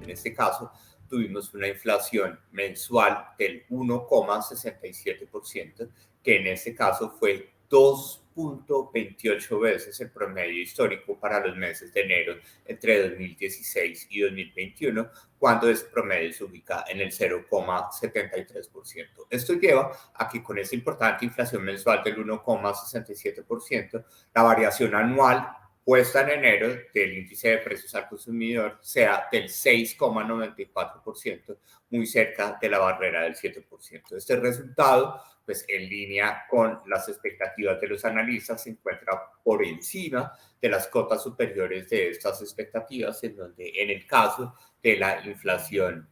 En este caso, tuvimos una inflación mensual del 1,67%, que en este caso fue 2,28 veces el promedio histórico para los meses de enero entre 2016 y 2021, cuando ese promedio se ubica en el 0,73%. Esto lleva a que con esta importante inflación mensual del 1,67%, la variación anual puesta en enero del índice de precios al consumidor sea del 6,94%, muy cerca de la barrera del 7%. Este resultado, pues en línea con las expectativas de los analistas, se encuentra por encima de las cotas superiores de estas expectativas, en donde en el caso de la inflación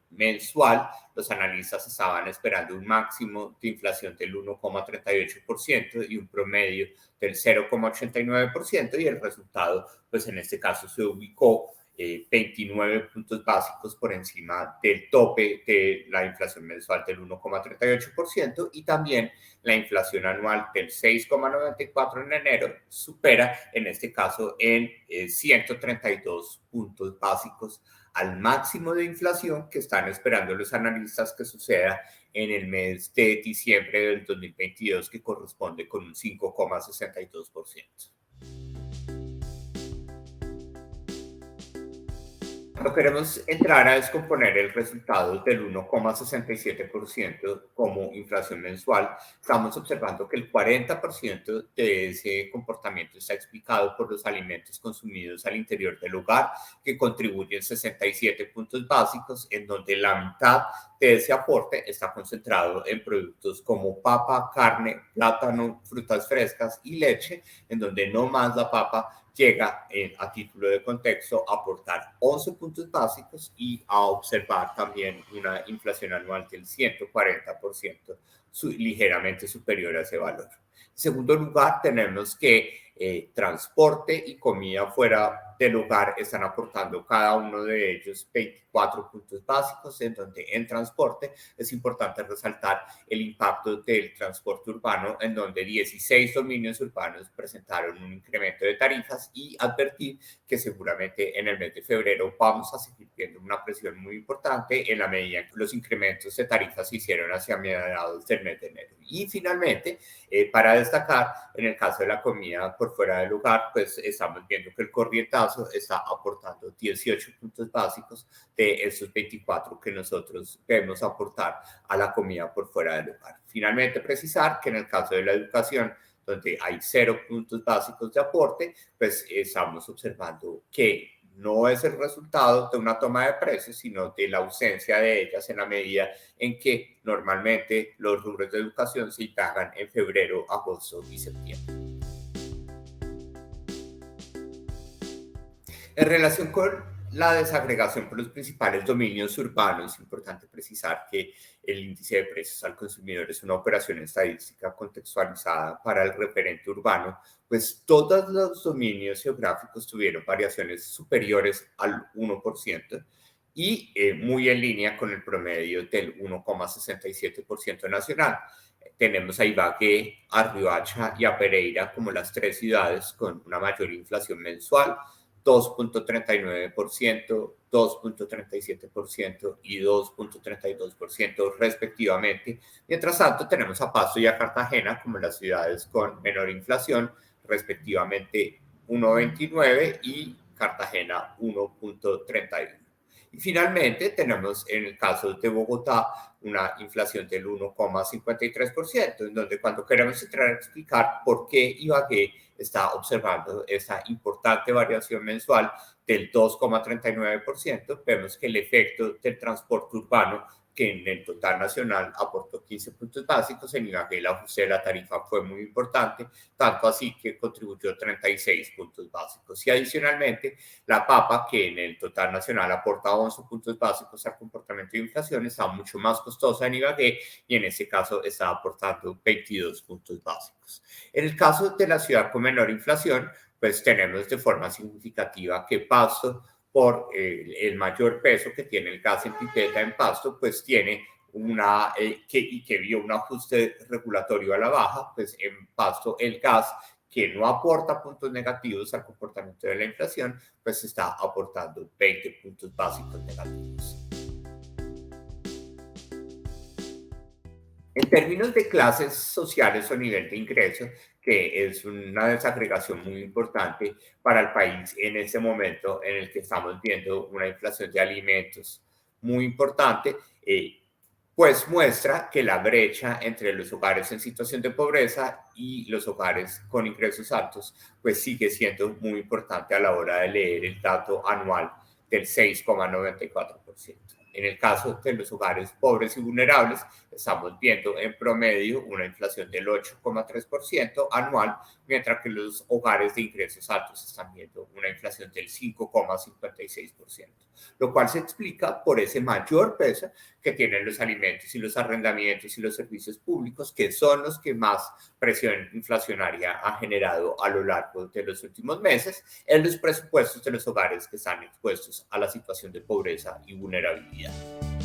mensual, los analistas estaban esperando un máximo de inflación del 1,38% y un promedio del 0,89%, y el resultado, pues en este caso se ubicó 29 puntos básicos por encima del tope de la inflación mensual del 1,38%, y también la inflación anual del 6,94% en enero supera en este caso en 132 puntos básicos al máximo de inflación que están esperando los analistas que suceda en el mes de diciembre del 2022, que corresponde con un 5,62%. Cuando queremos entrar a descomponer el resultado del 1,67% como inflación mensual, estamos observando que el 40% de ese comportamiento está explicado por los alimentos consumidos al interior del hogar, que contribuyen 67 puntos básicos, en donde la mitad de ese aporte está concentrado en productos como papa, carne, plátano, frutas frescas y leche, en donde no más la papa llega, a título de contexto, a aportar 11 puntos básicos y a observar también una inflación anual del 140%, ligeramente superior a ese valor. En segundo lugar, tenemos que transporte y comida fuera del hogar están aportando cada uno de ellos 24 puntos básicos, en donde en transporte es importante resaltar el impacto del transporte urbano, en donde 16 dominios urbanos presentaron un incremento de tarifas, y advertir que seguramente en el mes de febrero vamos a seguir viendo una presión muy importante en la medida en que los incrementos de tarifas se hicieron hacia mediados del mes de enero. Y finalmente, para destacar, en el caso de la comida por fuera del hogar, pues estamos viendo que el corrientazo está aportando 18 puntos básicos de esos 24 que nosotros debemos aportar a la comida por fuera del hogar. Finalmente, precisar que en el caso de la educación, donde hay 0 puntos básicos de aporte, pues estamos observando que no es el resultado de una toma de precios, sino de la ausencia de ellas, en la medida en que normalmente los rubros de educación se pagan en febrero, agosto y septiembre. En relación con la desagregación por los principales dominios urbanos, es importante precisar que el índice de precios al consumidor es una operación estadística contextualizada para el referente urbano, pues todos los dominios geográficos tuvieron variaciones superiores al 1%, y muy en línea con el promedio del 1,67% nacional. Tenemos a Ibagué, a Riohacha y a Pereira como las tres ciudades con una mayor inflación mensual: 2,39%, 2,37% y 2,32% respectivamente. Mientras tanto, tenemos a Pasto y a Cartagena como las ciudades con menor inflación, respectivamente 1,29 y Cartagena 1,31. Y finalmente tenemos en el caso de Bogotá una inflación del 1,53%, en donde cuando queremos entrar a explicar por qué Ibagué está observando esa importante variación mensual del 2,39%, vemos que el efecto del transporte urbano, que en el total nacional aportó 15 puntos básicos, en Ibagué el ajuste de la tarifa fue muy importante, tanto así que contribuyó 36 puntos básicos. Y adicionalmente, la papa, que en el total nacional aporta 11 puntos básicos al comportamiento de inflación, está mucho más costosa en Ibagué, y en este caso está aportando 22 puntos básicos. En el caso de la ciudad con menor inflación, pues tenemos de forma significativa que Pasto, por el mayor peso que tiene el gas en pipeta en Pasto, pues tiene que vio un ajuste regulatorio a la baja, pues en Pasto el gas que no aporta puntos negativos al comportamiento de la inflación, pues está aportando 20 puntos básicos negativos. En términos de clases sociales o nivel de ingreso, que es una desagregación muy importante para el país en este momento en el que estamos viendo una inflación de alimentos muy importante, pues muestra que la brecha entre los hogares en situación de pobreza y los hogares con ingresos altos, pues sigue siendo muy importante a la hora de leer el dato anual del 6,94%. En el caso de los hogares pobres y vulnerables, estamos viendo en promedio una inflación del 8,3% anual, mientras que los hogares de ingresos altos están viendo una inflación del 5,56%, lo cual se explica por ese mayor peso que tienen los alimentos y los arrendamientos y los servicios públicos, que son los que más presión inflacionaria ha generado a lo largo de los últimos meses en los presupuestos de los hogares que están expuestos a la situación de pobreza y vulnerabilidad.